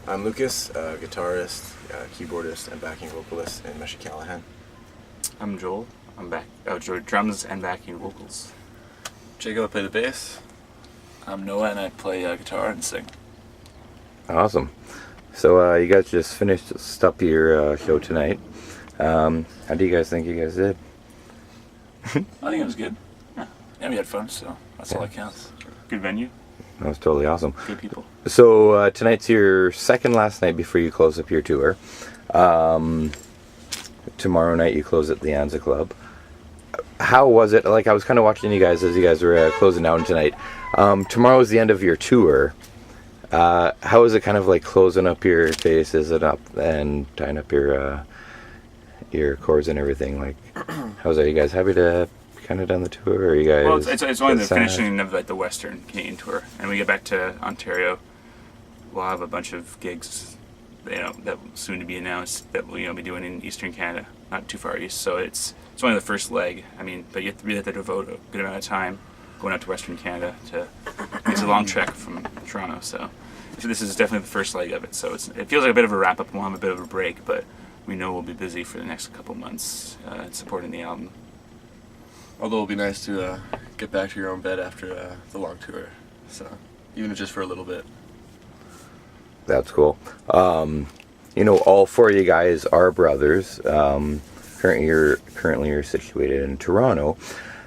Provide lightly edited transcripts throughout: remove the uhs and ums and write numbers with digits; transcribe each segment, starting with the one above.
I'm Lucas, guitarist, keyboardist, and backing vocalist in Mushy Callahan. I'm Joel. I'm drums and backing vocals. Jacob, I play the bass. I'm Noah, and I play guitar and sing. Awesome. So you guys just finished up your show tonight. How do you guys think you guys did? I think it was good. Yeah, we had fun, so that's all that counts. Good venue. That was totally awesome. Good people. So tonight's your second last night before you close up your tour. Tomorrow night you close at the Anza Club. How was it? Like, I was kind of watching you guys as you guys were closing down tonight. Tomorrow is the end of your tour. How is it kind of like closing up your faces and up and tying up your chords and everything? Like, how's that? Are you guys happy to kind of done the tour? Or are you guys? Well, it's only the finishing of like the Western Canadian tour, and we get back to Ontario. We'll have a bunch of gigs, that soon to be announced that we'll be doing in Eastern Canada, not too far east. So it's only the first leg. I mean, but you really have to devote a good amount of time going out to Western Canada. It's a long trek from Toronto, so this is definitely the first leg of it. So it feels like a bit of a wrap up. We'll have a bit of a break, but we know we'll be busy for the next couple months supporting the album. Although it'll be nice to get back to your own bed after the long tour, so even if just for a little bit. That's cool. All four of you guys are brothers. Currently you're situated in Toronto.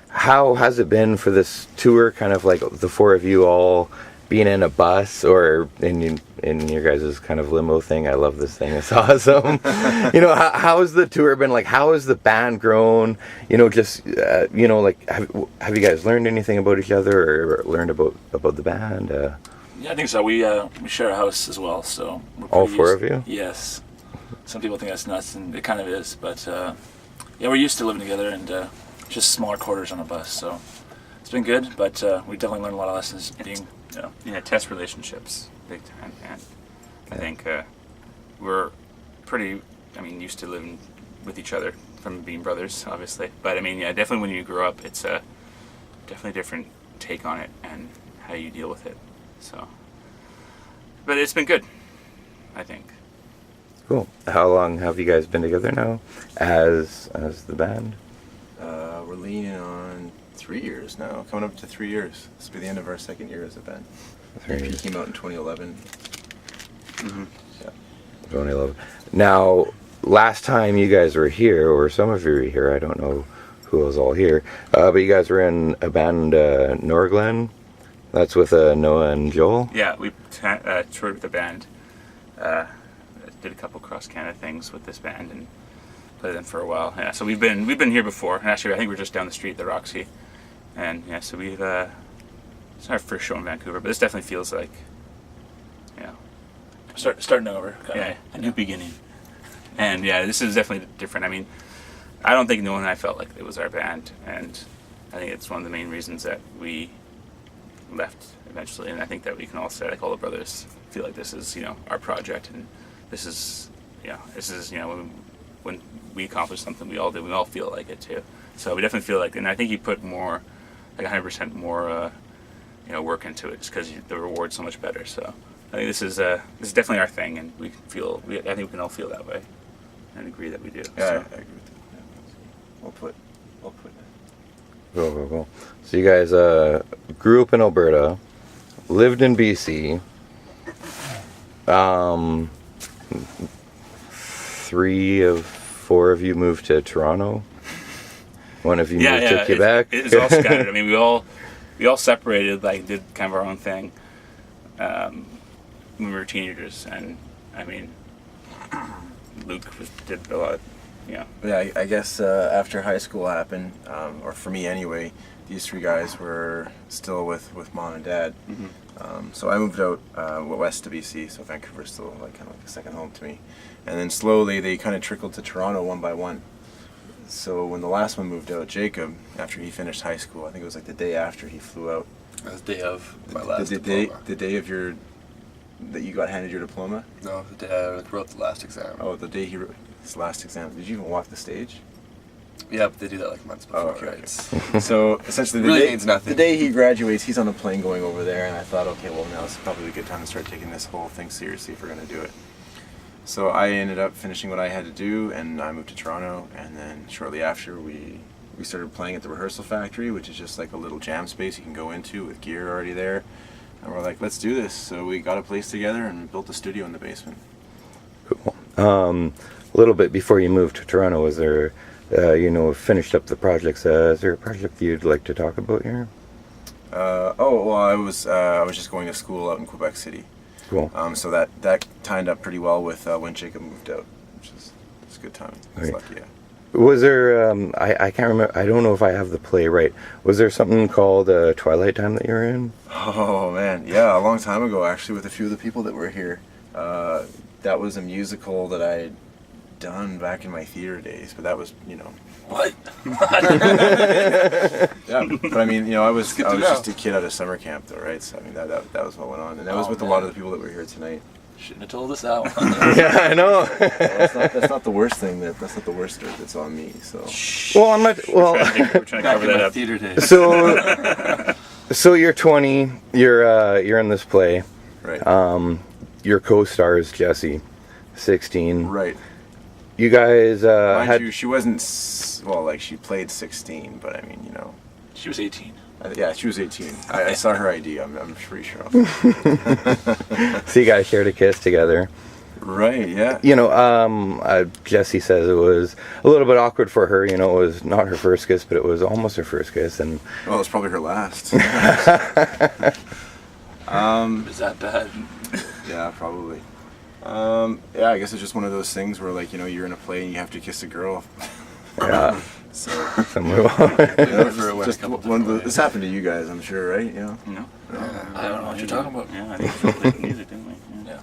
How has it been for this tour? Kind of like the four of you all being in a bus or in your guys' kind of limo thing. I love this thing. It's awesome. How has the tour been? Like, how has the band grown? Have you guys learned anything about each other or learned about the band? Yeah, I think so. We share a house as well, so we're all four of you? Yes. Some people think that's nuts, and it kind of is, but we're used to living together and just smaller quarters on a bus, so it's been good, but we definitely learned a lot of lessons being, test relationships big time, and I think we're pretty, used to living with each other from being brothers, obviously, but definitely when you grow up, it's a definitely different take on it and how you deal with it. So, but it's been good, I think. Cool. How long have you guys been together now as the band? We're leaning on 3 years now, coming up to 3 years. This will be the end of our second year as a band. EP came out in 2011. Mm-hmm. Yeah. 2011. Now, last time you guys were here, or some of you were here, I don't know who was all here, but you guys were in a band, Norglen. That's with Noah and Joel? Yeah, we toured with the band. Did a couple cross-Canada things with this band and played them for a while. Yeah, so we've been here before. And actually, I think we're just down the street at the Roxy. And yeah, so we've it's our first show in Vancouver, but this definitely feels like, starting over. A new beginning. And yeah, this is definitely different. I don't think Noah and I felt like it was our band, and I think it's one of the main reasons that we left eventually. And I think that we can all say, like, all the brothers feel like this is our project, and this is when we accomplish something, we all do. We all feel like it too. So we definitely feel like, and I think you put more, like 100% more, work into it, just because the reward's so much better. So I think this is definitely our thing, and I think we can all feel that way, and agree that we do. Yeah, So. I agree with that. Yeah, well put. Cool. So you guys grew up in Alberta, lived in BC. 3 of 4 of you moved to Toronto. 1 of you moved to Quebec. It's all scattered. We all separated, like, did kind of our own thing when we were teenagers, and Luke did a lot. Yeah, I guess after high school happened, or for me anyway, these 3 guys were still with mom and dad. Mm-hmm. So I moved out west to BC, so Vancouver's still kind of like a second home to me. And then slowly they kind of trickled to Toronto one by one. So when the last one moved out, Jacob, after he finished high school, I think it was like the day after he flew out. That was the day of my last diploma. The day of that you got handed your diploma? No, the day I wrote the last exam. Oh, the day he wrote his last exam. Did you even walk the stage? Yeah, but they do that like months before. Oh, okay. Right? So essentially, Really means nothing. the day he graduates, he's on a plane going over there, and I thought, okay, well now is probably a good time to start taking this whole thing seriously if we're going to do it. So I ended up finishing what I had to do, and I moved to Toronto, and then shortly after we started playing at the Rehearsal Factory, which is just like a little jam space you can go into with gear already there. And we're like, let's do this. So we got a place together and built a studio in the basement. Cool. A little bit before you moved to Toronto, was there, finished up the projects? Is there a project you'd like to talk about here? I was just going to school out in Quebec City. Cool. So that tied up pretty well with when Jacob moved out, which is a good timing. It's lucky, yeah. Was there, I can't remember, I don't know if I have the play right. Was there something called Twilight Time that you were in? Oh man, yeah, a long time ago actually, with a few of the people that were here. That was a musical that I'd done back in my theater days, but that was, What? yeah, but I mean, I was just a kid out of summer camp though, right? So I mean, that was what went on, and that was with a lot of the people that were here tonight. Shouldn't have told us that one. Yeah, I know. That's not the worst thing. That's not the worst dirt that's on me. So. Well, I'm not. Well, We're trying to cover that up. Theater days. so you're 20. You're in this play. Right. Your co-star is Jessie, 16. Right. You guys Mind you, she wasn't. She played 16, but I mean, She was 18. Yeah, she was 18. I saw her ID. I'm pretty sure. So you guys shared a kiss together. Right. Yeah. Jessie says it was a little bit awkward for her. It was not her first kiss, but it was almost her first kiss, and Well, it's probably her last. Is that bad? Yeah, probably. Yeah, I guess it's just one of those things where, you're in a play and you have to kiss a girl. yeah. So. Just This happened to you guys, I'm sure, right? No. I don't know what you're talking about. Yeah, I think we played music, didn't we? Yeah.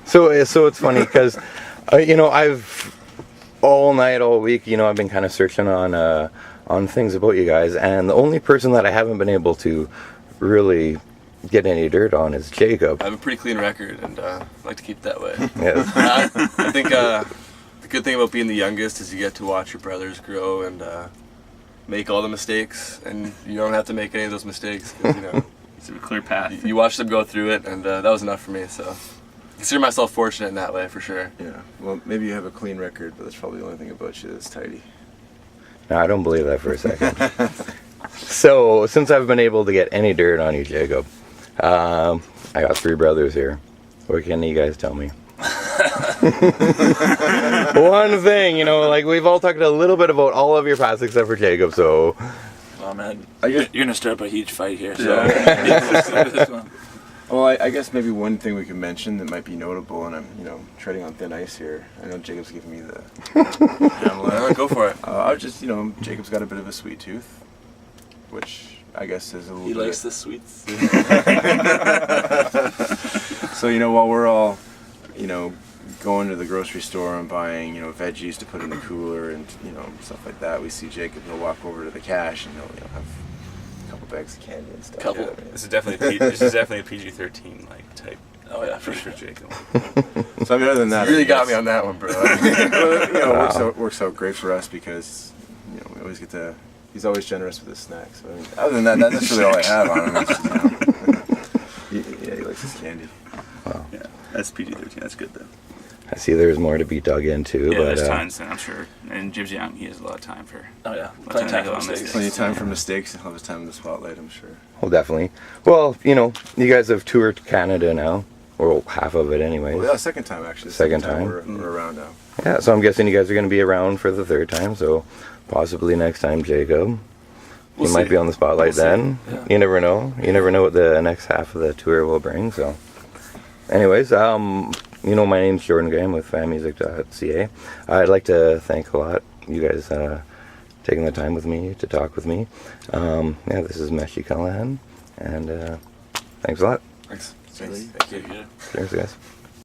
So it's funny because, I've all night, all week, I've been kind of searching on things about you guys, and the only person that I haven't been able to really get any dirt on is Jacob. I have a pretty clean record, and I like to keep it that way. Yes. I think the good thing about being the youngest is you get to watch your brothers grow and make all the mistakes, and you don't have to make any of those mistakes. 'Cause, It's a clear path. you watch them go through it, and that was enough for me. So I consider myself fortunate in that way, for sure. Yeah. Well, maybe you have a clean record, but that's probably the only thing about you that's tidy. No, I don't believe that for a second. So since I've been able to get any dirt on you, Jacob, I got 3 brothers here. What can you guys tell me? One thing, we've all talked a little bit about all of your past except for Jacob, so... Oh man, I guess- you're gonna stir up a huge fight here. So. Well, I guess maybe one thing we could mention that might be notable, and I'm, treading on thin ice here. I know Jacob's giving me the... Go for it. I was just, Jacob's got a bit of a sweet tooth, which I guess is a little He bit... likes the sweets. So, while we're all, going to the grocery store and buying, veggies to put in the cooler and, stuff like that, we see Jacob, he'll walk over to the cash and he'll have a couple bags of candy and stuff. Couple. Yeah, This is definitely a PG-13 type. Oh yeah, For sure, Jacob. So, I mean, other than that... You really got me on that one, bro. Well, it works out great for us because, we always get to... He's always generous with his snacks. So, I mean, other than that, that's really all I have on him. It's just, he likes his candy. Wow. Yeah, that's PG-13. That's good though. I see there's more to be dug into, Yeah, but... there's tons, and I'm sure. And Jib's young. He has a lot of time for. Oh yeah, Let's plenty of take it on mistakes. this. Plenty of time for mistakes. He'll have his time in the spotlight, I'm sure. Well, definitely. Well, you guys have toured Canada now, or half of it anyways. Well, yeah, second time, actually. Second time? We're around now. Yeah, so I'm guessing you guys are going to be around for the 3rd time, so possibly next time, Jacob. We'll You might see. be on the spotlight We'll see. then. Yeah. You never know. You never know what the next half of the tour will bring, so... Anyways, my name's Jordan Graham with FanMusic.ca. I'd like to thank a lot you guys taking the time with me to talk with me. This is Mushy Callahan, and thanks a lot. Thanks. Thanks. Thank you. Cheers, guys.